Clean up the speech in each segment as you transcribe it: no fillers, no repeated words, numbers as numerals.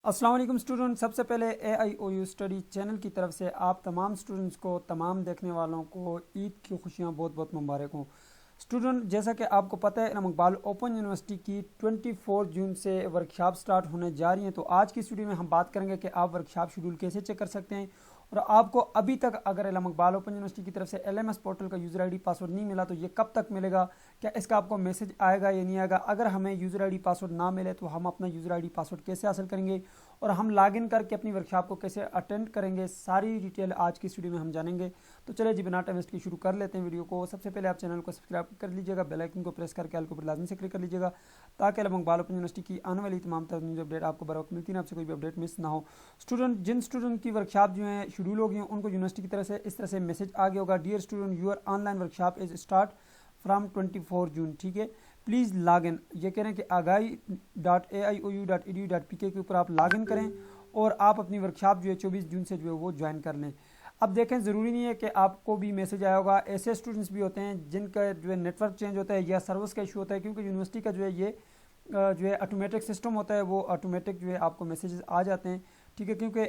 अस्सलाम वालेकुम स्टूडेंट। सबसे पहले AIOU स्टडी चैनल की तरफ से आप तमाम स्टूडेंट्स को, तमाम देखने वालों को ईद की खुशियाँ बहुत बहुत मुबारक हों। स्टूडेंट, जैसा कि आपको पता है, इमाम इकबाल ओपन यूनिवर्सिटी की 24 जून से वर्कशॉप स्टार्ट होने जा रही हैं। तो आज की इस वीडियो में हम बात करेंगे कि आप वर्कशॉप शेड्यूल कैसे चेक कर सकते हैं, और आपको अभी तक अगर इमाम इकबाल ओपन यूनिवर्सिटी की तरफ से LMS पोर्टल का यूज़र ID पासवर्ड नहीं मिला तो ये कब तक मिलेगा, क्या इसका आपको मैसेज आएगा या नहीं आएगा। अगर हमें यूज़र ID पासवर्ड ना मिले तो हम अपना यूज़र ID पासवर्ड कैसे हासिल करेंगे और हम लॉगिन करके अपनी वर्कशॉप को कैसे अटेंड करेंगे, सारी डिटेल आज की इस वीडियो में हम जानेंगे। तो चलिए जी, बिना टाइम वेस्ट की शुरू कर लेते हैं वीडियो को। सबसे पहले आप चैनल को सब्सक्राइब कर लीजिएगा, बेल आइकन को प्रेस करके ऑल के ऊपर लाजमी से क्लिक कर लीजिएगा, ताकि इमाम इकबाल ओपन यूनिवर्सिटी की आने वाली तमाम तरह न्यूज़ अपडेट आपको बर वक्त मिलती है, आपसे कोई भी अपडेट मिस ना हो। स्टूडेंट, जिन स्टूडेंट की वर्कशॉप जो है शेड्यूल होगी उनको यूनिवर्सिटी की तरफ से इस तरह से मैसेज आ गया होगा, dear student, your online workshop is start from 24 June. ठीक है, प्लीज़ लॉग इन। ये कह रहे हैं कि agai.aiou.edu.pk के ऊपर आप लॉग इन करें और आप अपनी वर्कशॉप जो है 24 जून से जो है वो ज्वाइन कर लें। अब देखें, ज़रूरी नहीं है कि आपको भी मैसेज आया होगा। ऐसे स्टूडेंट्स भी होते हैं जिनका जो है नेटवर्क चेंज होता है या सर्विस का इशू होता है, क्योंकि यूनिवर्सिटी का जो है ये जो है ऑटोमेटिक सिस्टम होता है, वो ऑटोमेटिक जो है आपको मैसेजेस आ जाते हैं। ठीक है, क्योंकि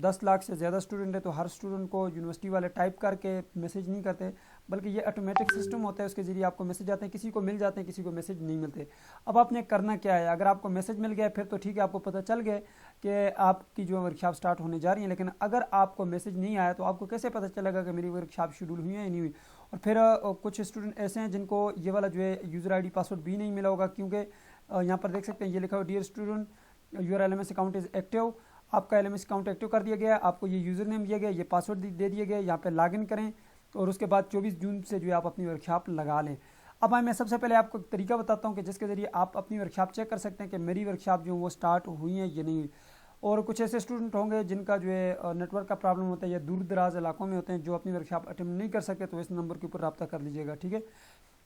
10 लाख से ज़्यादा स्टूडेंट है तो हर स्टूडेंट को यूनिवर्सिटी वाले टाइप करके मैसेज नहीं करते, बल्कि ये ऑटोमेटिक सिस्टम होता है, उसके ज़रिए आपको मैसेज आते हैं। किसी को मिल जाते हैं, किसी को मैसेज नहीं मिलते। अब आपने करना क्या है, अगर आपको मैसेज मिल गया फिर तो ठीक है, आपको पता चल गया कि आपकी जो वर्कशॉप स्टार्ट होने जा रही है। लेकिन अगर आपको मैसेज नहीं आया तो आपको कैसे पता चलेगा कि मेरी वर्कशॉप शेड्यूल हुई है या नहीं हुई। और फिर कुछ स्टूडेंट ऐसे हैं जिनको ये वाला जो है यूज़र ID पासवर्ड भी नहीं मिला होगा, क्योंकि यहाँ पर देख सकते हैं ये लिखा हुआ, dear student, your LMS account is active. आपका LMS अकाउंट एक्टिव कर दिया गया, आपको ये यूज़र नेम दिया गया, ये पासवर्ड दे दिया गया। यहाँ पे लॉगिन करें और उसके बाद 24 जून से जो है आप अपनी वर्कशॉप लगा लें। अब मैं सबसे पहले आपको एक तरीका बताता हूँ कि जिसके ज़रिए आप अपनी वर्कशॉप चेक कर सकते हैं कि मेरी वर्कशॉप जो वो स्टार्ट हुई है या नहीं हुई। और कुछ ऐसे स्टूडेंट होंगे जिनका जो है नेटवर्क का प्रॉब्लम होता है या दूर दराज इलाकों में होते हैं जो अपनी वर्कशॉप अटेंड नहीं कर सकते, तो इस नंबर के ऊपर रब्ता कर लीजिएगा। ठीक है,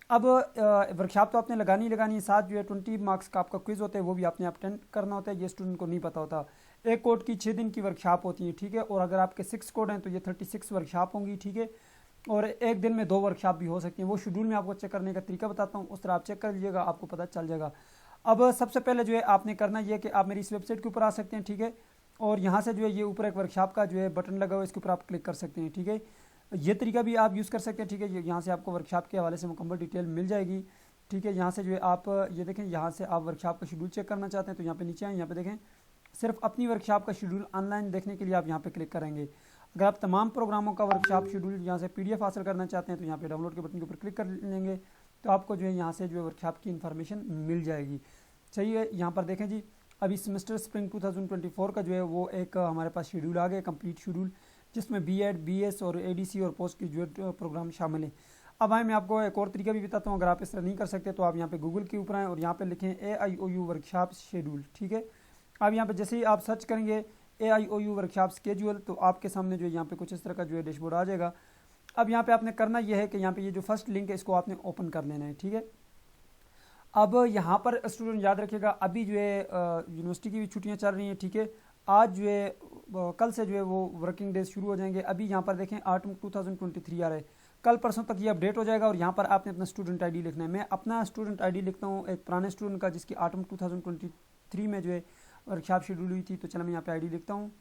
अब वर्कशॉप तो आपने लगानी लगानी है, साथ जो है 20 मार्क्स का आपका क्विज होता है, वो भी आपने अटेंड करना होता है। ये स्टूडेंट को नहीं पता होता। एक कोड की 6 दिन की वर्कशॉप होती है। ठीक है, और अगर आपके 6 कोड हैं तो ये 36 वर्कशॉप होंगी। ठीक है, और एक दिन में 2 वर्कशॉप भी हो सकती हैं। वो शेड्यूल में आपको चेक करने का तरीका बताता हूँ, उस तरह आप चेक कर लीजिएगा, आपको पता चल जाएगा। अब सबसे पहले जो है आपने करना ये कि आप मेरी इस वेबसाइट के ऊपर आ सकते हैं। ठीक है, और यहाँ से जो है ये ऊपर एक वर्कशॉप का जो है बटन लगा हुआ है, इसके ऊपर आप क्लिक कर सकते हैं। ठीक है, ये तरीका भी आप यूज़ कर सकते हैं। ठीक है, यहाँ से आपको वर्कशॉप के हवाले से मुकम्मल डिटेल मिल जाएगी। ठीक है, यहाँ से जो है आप ये देखें, यहाँ से आप वर्कशॉप का शेड्यूल चेक करना चाहते हैं तो यहाँ पे नीचे आए, यहाँ पे देखें, सिर्फ अपनी वर्कशॉप का शेड्यूल ऑनलाइन देखने के लिए आप यहाँ पे क्लिक करेंगे। अगर आप तमाम प्रोग्रामों का वर्कशॉप शेड्यूल यहाँ से PDF हासिल करना चाहते हैं तो यहाँ पे डाउनलोड के बटन के ऊपर क्लिक कर लेंगे, तो आपको जो है यहाँ से जो है वर्कशॉप की इन्फॉर्मेशन मिल जाएगी। चाहिए, यहाँ पर देखें जी, अभी सेमेस्टर स्प्रिंग 2024 का जो है वो एक हमारे पास शेड्यूल आ गया, कंप्लीट शेड्यूल, जिसमें B.Ed, BS और ADC और पोस्ट ग्रेजुएट प्रोग्राम शामिल हैं। अब मैं आपको एक और तरीका भी बताता हूँ। अगर आप इस तरह नहीं कर सकते तो आप यहाँ पे गूगल के ऊपर आएँ और यहाँ पे लिखें AIOU वर्कशॉप शेड्यूल। ठीक है, अब यहाँ पे जैसे ही आप सर्च करेंगे AIOU वर्कशॉप स्केड्यूल, तो आपके सामने जो है यहाँ पे कुछ इस तरह का जो है डैशबोर्ड आ जाएगा। अब यहाँ पे आपने करना यह है कि यहाँ पे ये जो फर्स्ट लिंक है इसको आपने ओपन कर लेना है। ठीक है, अब यहाँ पर स्टूडेंट याद रखिएगा, अभी जो है यूनिवर्सिटी की भी छुट्टियाँ चल रही हैं। ठीक है, आज जो है कल से जो है वो वर्किंग डेज शुरू हो जाएंगे। अभी यहाँ पर देखें 8 2023 आ रहा है, कल परसों तक ये अपडेट हो जाएगा और यहाँ पर आपने अपना स्टूडेंट ID लिखना है। मैं अपना स्टूडेंट ID लिखता हूँ एक पुराने स्टूडेंट का, जिसकी 8 2023 में जो है वर्कशॉप शेड्यूल हुई थी। तो चलो मैं यहाँ पे ID लिखता हूँ।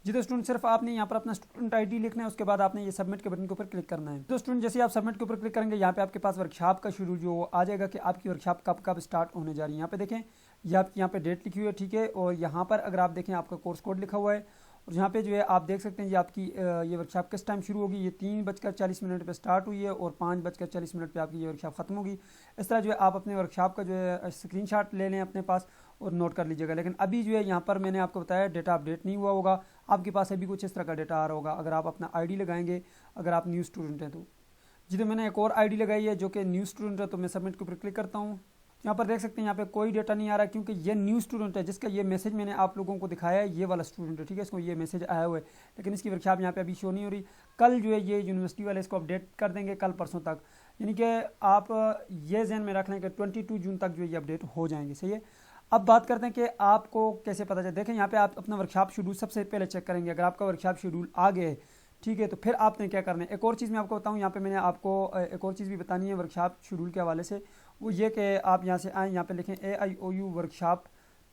जी, तो स्टूडेंट सिर्फ आपने यहाँ पर अपना स्टूडेंट ID लिखना है, उसके बाद आपने ये सबमिट के बटन के ऊपर क्लिक करना है। तो स्टूडेंट जैसे आप सबमिट के ऊपर क्लिक करेंगे, यहाँ पे आपके पास वर्कशॉप का शेड्यूल जो आ जाएगा कि आपकी वर्कशॉप कब कब स्टार्ट होने जा रही है। यहाँ पे देखें, ये आपकी यहाँ पे डेट लिखी हुई है। ठीक है, और यहाँ पर अगर आप देखें आपका कोर्स कोड लिखा हुआ है, और यहाँ पे जो है आप देख सकते हैं ये आपकी ये वर्कशॉप किस टाइम शुरू होगी। ये 3:40 पे स्टार्ट हुई है और 5:40 पे आपकी ये वर्कशॉप ख़त्म होगी। इस तरह जो है आप अपने वर्कशॉप का जो है स्क्रीनशॉट ले लें अपने पास और नोट कर लीजिएगा। लेकिन अभी जो है यहाँ पर मैंने आपको बताया डेटा अपडेट नहीं हुआ होगा, आपके पास अभी कुछ इस तरह का डेटा आ रहा होगा अगर आप अपना ID लगाएंगे, अगर आप न्यू स्टूडेंट हैं तो। जी, तो मैंने एक और ID लगाई है जो कि न्यू स्टूडेंट है, तो मैं सबमिट के ऊपर क्लिक करता हूँ। यहाँ पर देख सकते हैं यहाँ पे कोई डेटा नहीं आ रहा, क्योंकि ये न्यू स्टूडेंट है जिसका ये मैसेज मैंने आप लोगों को दिखाया है, ये वाला स्टूडेंट है। ठीक है, इसको ये मैसेज आया हुआ है, लेकिन इसकी वर्कशॉप यहाँ पे अभी शो नहीं हो रही। कल जो है ये यूनिवर्सिटी वाले इसको अपडेट कर देंगे, कल परसों तक, यानी कि आप ये जहन में रख लें कि 22 जून तक जो है ये अपडेट हो जाएंगे। सही है, अब बात करते हैं कि आपको कैसे पता चले। देखें, यहाँ पे आप अपना वर्कशॉप शेड्यूल सबसे पहले चेक करेंगे। अगर आपका वर्कशॉप शेड्यूल आ गया है, ठीक है, तो फिर आपने क्या करना है। एक और चीज़ मैं आपको बताऊँ, यहाँ पे मैंने आपको एक और चीज़ भी बतानी है वर्कशॉप शेड्यूल के हवाले से, वो ये कि आप यहाँ से आएँ, यहाँ पे लिखें AIOU वर्कशॉप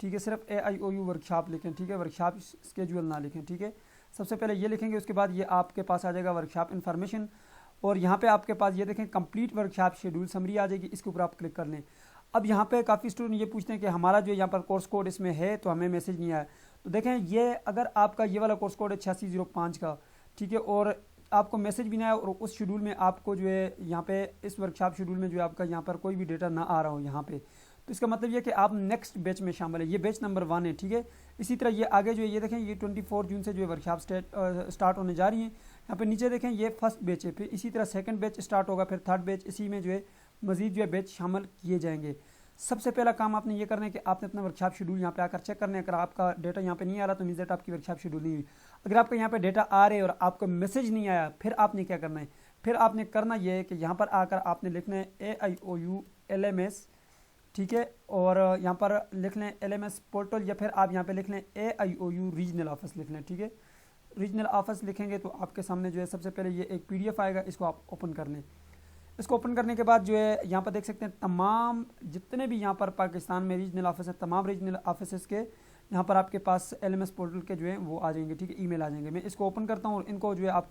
ठीक है, सिर्फ AIOU वर्कशॉप लिखें, ठीक है, वर्कशॉप स्केड्यूल ना लिखें, ठीक है। सबसे पहले ये लिखेंगे, उसके बाद ये आपके पास आ जाएगा वर्कशॉप इन्फॉर्मेशन, और यहाँ पे आपके पास ये देखें कंप्लीट वर्कशॉप शेड्यूल समरी आ जाएगी, इसके ऊपर आप क्लिक कर लें। अब यहाँ पे काफ़ी स्टूडेंट ये पूछते हैं कि हमारा जो यहाँ पर कोर्स कोड इसमें है तो हमें मैसेज नहीं आया। तो देखें ये अगर आपका ये वाला कोर्स कोड है 8605 का, ठीक है, और आपको मैसेज भी ना आया और उस शेड्यूल में आपको जो है यहाँ पे इस वर्कशॉप शेड्यूल में जो है आपका यहाँ पर कोई भी डेटा ना आ रहा हो यहाँ पे, तो इसका मतलब ये कि आप नेक्स्ट बैच में शामिल है, ये बैच नंबर 1 है, ठीक है। इसी तरह ये आगे जो है ये देखें ये 24 जून से जो है वर्कशॉप स्टार्ट होने जा रही है। यहाँ पे नीचे देखें ये फर्स्ट बैच है, फिर इसी तरह सेकंड बैच स्टार्ट होगा, फिर थर्ड बैच, इसी में जो है मजीद जो है बैच शामिल किए जाएंगे। सबसे पहला काम आपने ये करना है कि आपने अपना वर्कशॉप शेड्यूल यहाँ पे आकर चेक करना है। अगर आपका डेटा यहाँ पे नहीं आ रहा तो मीन्स दैट आपकी वर्कशॉप शेड्यूल नहीं हुई। अगर आपका यहाँ पे डेटा आ रहे और आपको मैसेज नहीं आया, फिर आपने क्या करना है, फिर आपने करना ये है कि यहाँ पर आकर आपने लिखना है AIOU LMS, ठीक है, और यहाँ पर लिख लें LMS पोर्टल, या फिर आप यहाँ पे लिख लें AIOU रीजनल ऑफिस लिख लें, ठीक है। रीजनल ऑफिस लिखेंगे तो आपके सामने जो है सबसे पहले ये एक PDF आएगा, इसको आप ओपन कर लें। इसको ओपन करने के बाद जो है यहाँ पर देख सकते हैं तमाम जितने भी यहाँ पर पाकिस्तान में रीजनल ऑफिस है, तमाम रीजनल ऑफिस के यहाँ पर आपके पास LMS पोर्टल के जो है वो आ जाएंगे, ठीक है, ईमेल आ जाएंगे। मैं इसको ओपन करता हूँ और इनको जो है आप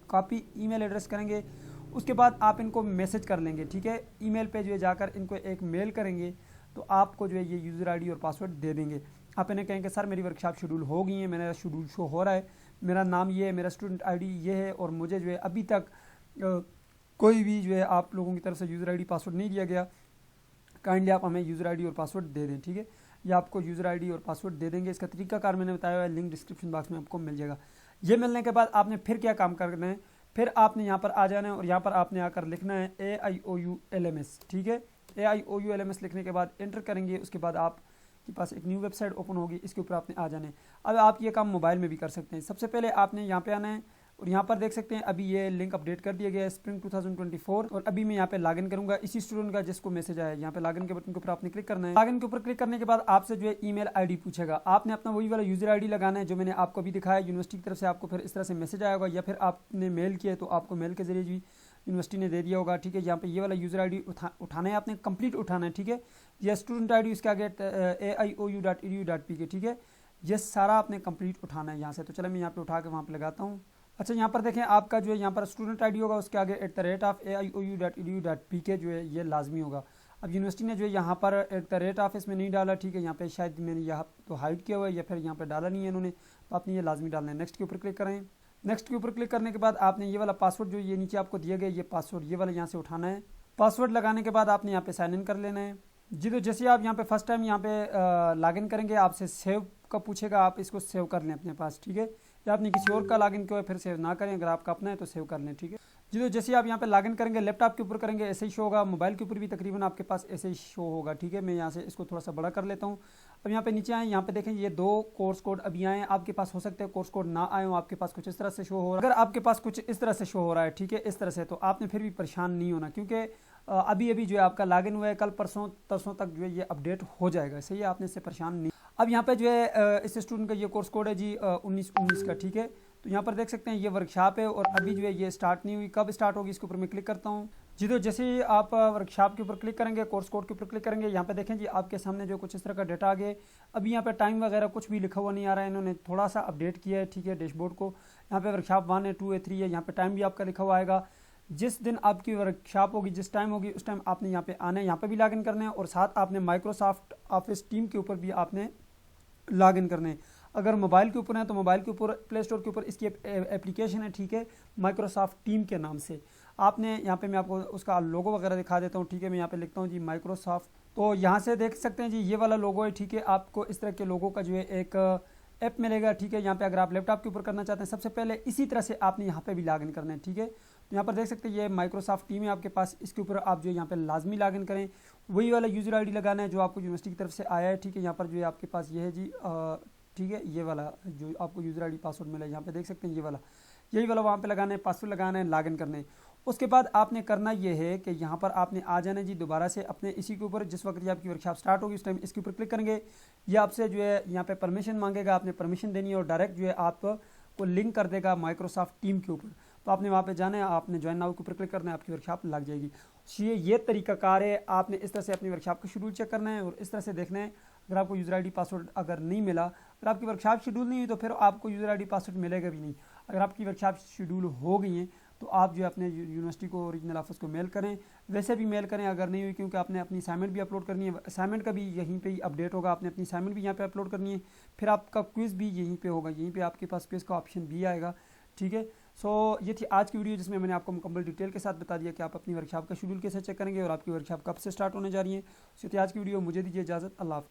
कॉपी ईमेल एड्रेस करेंगे, उसके बाद आप इनको मैसेज कर लेंगे, ठीक है। ईमेल पे जो है जाकर इनको एक मेल करेंगे तो आपको जो है ये यूज़र ID और पासवर्ड दे देंगे। आप इन्हें कहेंगे सर मेरी वर्कशॉप शेड्यूल हो गई है, मेरा शेड्यूल शो हो रहा है, मेरा नाम ये है, मेरा स्टूडेंट ID ये है, और मुझे जो है अभी तक कोई भी जो है आप लोगों की तरफ से यूज़र ID पासवर्ड नहीं दिया गया, काइंडली आप हमें यूज़र ID और पासवर्ड दे दें, ठीक है। या आपको यूज़र ID और पासवर्ड दे देंगे। इसका तरीकाकार मैंने बताया हुआ है, लिंक डिस्क्रिप्शन बॉक्स में आपको मिल जाएगा। ये मिलने के बाद आपने फिर क्या काम करना है, फिर आपने यहाँ पर आ जाना है और यहाँ पर आपने आकर लिखना है AIOU LMS, ठीक है। AIOU LMS लिखने के बाद एंटर करेंगे, उसके बाद आपके पास एक न्यू वेबसाइट ओपन होगी, इसके ऊपर आपने आ जाना है। अब आप ये काम मोबाइल में भी कर सकते हैं। सबसे पहले आपने यहाँ पे आना है और यहाँ पर देख सकते हैं अभी ये लिंक अपडेट कर दिया गया है स्प्रिंग 2024, और अभी मैं यहाँ पे लॉगिन करूंगा इसी स्टूडेंट का जिसको मैसेज आया है। यहाँ पे लॉगिन के बटन के ऊपर आपने क्लिक करना है। लॉगिन के ऊपर क्लिक करने के बाद आपसे जो है ईमेल ID पूछेगा, आपने अपना वही वाला यूजर ID लगाना है जो मैंने आपको अभी दिखाया। यूनिवर्सिटी की तरफ से आपको फिर इस तरह से मैसेज आया होगा, या फिर आपने मेल किया तो आपको मेल के जरिए भी यूनिवर्सिटी ने दे दिया होगा, ठीक है। यहाँ पे ये वाला यूजर ID उठाना है, आपने कंप्लीट उठाना है, ठीक है। यह स्टूडेंट ID उसके आगे AIOU.edu.pk, ठीक है, ये सारा आपने कंप्लीट उठाना है यहाँ से। तो चलो मैं यहाँ पे उठा के वहाँ पे लगाता हूँ। अच्छा, यहाँ पर देखें आपका जो है यहाँ पर स्टूडेंट ID होगा, उसके आगे @AIOU.edu.pk जो है ये लाजमी होगा। अब यूनिवर्सिटी ने जो है यहाँ पर @ इसमें नहीं डाला, ठीक है, यहाँ पे शायद मैंने यहाँ तो हाइड किया हुआ है या फिर यहाँ पे डाला नहीं है इन्होंने, तो आपने ये लाजमी डालना है। नेक्स्ट के ऊपर क्लिक करें। नेक्स्ट के ऊपर क्लिक करने के बाद आपने ये वाला पासवर्ड जो ये नीचे आपको दिया गया ये पासवर्ड ये वाला यहाँ से उठाना है। पासवर्ड लगाने के बाद आपने यहाँ पे साइन इन कर लेना है जी। तो जैसे आप यहाँ पे फर्स्ट टाइम यहाँ पे लॉगिन करेंगे, आपसे सेव का पूछेगा, आप इसको सेव कर लें अपने पास, ठीक है। या आपने किसी और का लॉगिन किया है फिर सेव ना करें, अगर आपका अपना है तो सेव कर लें, ठीक है जी। तो जैसे आप यहाँ पे लॉगिन करेंगे लैपटॉप के ऊपर करेंगे ऐसे ही शो होगा, मोबाइल के ऊपर भी तकरीबन आपके पास ऐसे ही शो होगा, ठीक है। मैं यहाँ से इसको थोड़ा सा बड़ा कर लेता हूँ। अब यहाँ पे नीचे आए, यहाँ पे देखें ये 2 कोर्स कोड अभी आए हैं, आपके पास हो सकते हैं कोर्स कोड ना आए हो, आपके पास कुछ इस तरह से शो हो रहा है। अगर आपके पास कुछ इस तरह से शो हो रहा है, ठीक है, इस तरह से, तो आपने फिर भी परेशान नहीं होना, क्योंकि अभी अभी जो है आपका लॉगिन हुआ है, कल परसों तरसों तक जो है ये अपडेट हो जाएगा, सही है, आपने इससे परेशान नहीं। अब यहाँ पे जो है इस स्टूडेंट का ये कोर्स कोड है जी 1919 का, ठीक है। तो यहाँ पर देख सकते हैं ये वर्कशॉप है और अभी जो है ये स्टार्ट नहीं हुई, कब स्टार्ट होगी इसके ऊपर मैं क्लिक करता हूँ जी। तो जैसे ही आप वर्कशॉप के ऊपर क्लिक करेंगे, कोर्स कोड के ऊपर क्लिक करेंगे, यहाँ पे देखें जी आपके सामने जो कुछ इस तरह का डाटा आ गया। अभी यहाँ पे टाइम वगैरह कुछ भी लिखा हुआ नहीं आ रहा है, इन्होंने थोड़ा सा अपडेट किया है, ठीक है, डैशबोर्ड को। यहाँ पे वर्कशॉप 1 है, 2 है, 3 है, यहाँ पे टाइम भी आपका लिखा हुआ आएगा। जिस दिन आपकी वर्कशॉप होगी, जिस टाइम होगी, उस टाइम आपने यहाँ पे आना है, यहाँ पे भी लॉगिन करना है और साथ आपने माइक्रोसॉफ्ट ऑफिस टीम के ऊपर भी आपने लॉगिन करना है। अगर मोबाइल के ऊपर है तो मोबाइल के ऊपर प्ले स्टोर के ऊपर इसकी एप्लीकेशन है, ठीक है, माइक्रोसॉफ्ट टीम के नाम से। आपने यहाँ पे मैं आपको उसका लोगो वगैरह दिखा देता हूँ, ठीक है। मैं यहाँ पे लिखता हूँ जी माइक्रोसॉफ्ट, तो यहाँ से देख सकते हैं जी ये वाला लोगो है, ठीक है। आपको इस तरह के लोगो का जो है एक ऐप मिलेगा, ठीक है। यहाँ पे अगर आप लैपटॉप के ऊपर करना चाहते हैं, सबसे पहले इसी तरह से आपने यहाँ पे भी लॉगिन करना है, ठीक है। तो यहाँ पर देख सकते हैं ये माइक्रोसॉफ्ट टीम है आपके पास, इसके ऊपर आप जो यहाँ पे लाजमी लॉगिन करें, वही वाला यूज़र ID लगाना है जो आपको यूनिवर्सिटी की तरफ से आया है, ठीक है। यहाँ पर जो है आपके पास ये है जी, ठीक है, ये वाला जो आपको यूज़र ID पासवर्ड मिला है, यहाँ पे देख सकते हैं ये वाला, यही वाला वहाँ पे लगाना है, पासवर्ड लगाना है, लॉगिन करना है। उसके बाद आपने करना ये है कि यहाँ पर आपने आ जाना है जी दोबारा से अपने इसी के ऊपर, जिस वक्त ये आपकी वर्कशॉप स्टार्ट होगी उस टाइम इसके ऊपर क्लिक करेंगे। ये आपसे जो है यहाँ पे परमिशन मांगेगा, आपने परमिशन देनी है और डायरेक्ट जो है आपको लिंक कर देगा माइक्रोसॉफ्ट टीम के ऊपर। तो आपने वहाँ पे जाना है, आपने ज्वाइन नाउ के ऊपर क्लिक करना है, आपकी वर्कशॉप लग जाएगी। ये तरीकाकार है, आपने इस तरह से अपनी वर्कशॉप का शेड्यूल चेक करना है और इस तरह से देखना है। अगर आपको यूज़र आईडी पासवर्ड अगर नहीं मिला, अगर आपकी वर्कशॉप शेड्यूल नहीं हुई तो फिर आपको यूज़र आईडी पासवर्ड मिलेगा भी नहीं। अगर आपकी वर्कशॉप शेड्यूल हो गई हैं तो आप जो है अपने यूनिवर्सिटी को ओरिजिनल ऑफिस को मेल करें, वैसे भी मेल करें अगर नहीं हुई, क्योंकि आपने अपनी असाइनमेंट भी अपलोड करनी है, असाइनमेंट का भी यहीं पे ही अपडेट होगा, आपने अपनी असाइनमेंट भी यहाँ पे अपलोड करनी है, फिर आपका क्विज़ भी यहीं पे होगा, यहीं पे आपके पास क्विज़ का ऑप्शन भी आएगा। ठीक है, सो ये थी आज की वीडियो जिसमें मैंने आपको मुकम्मल डिटेल के साथ बता दिया कि आप अपनी वर्कशॉप का शेड्यूल कैसे चेक करेंगे और आपकी वर्कशॉप कब से स्टार्ट होने जा रही है। सो ये थी आज की वीडियो, मुझे दीजिए इजाज़त, अल्लाह हाफ़िज़।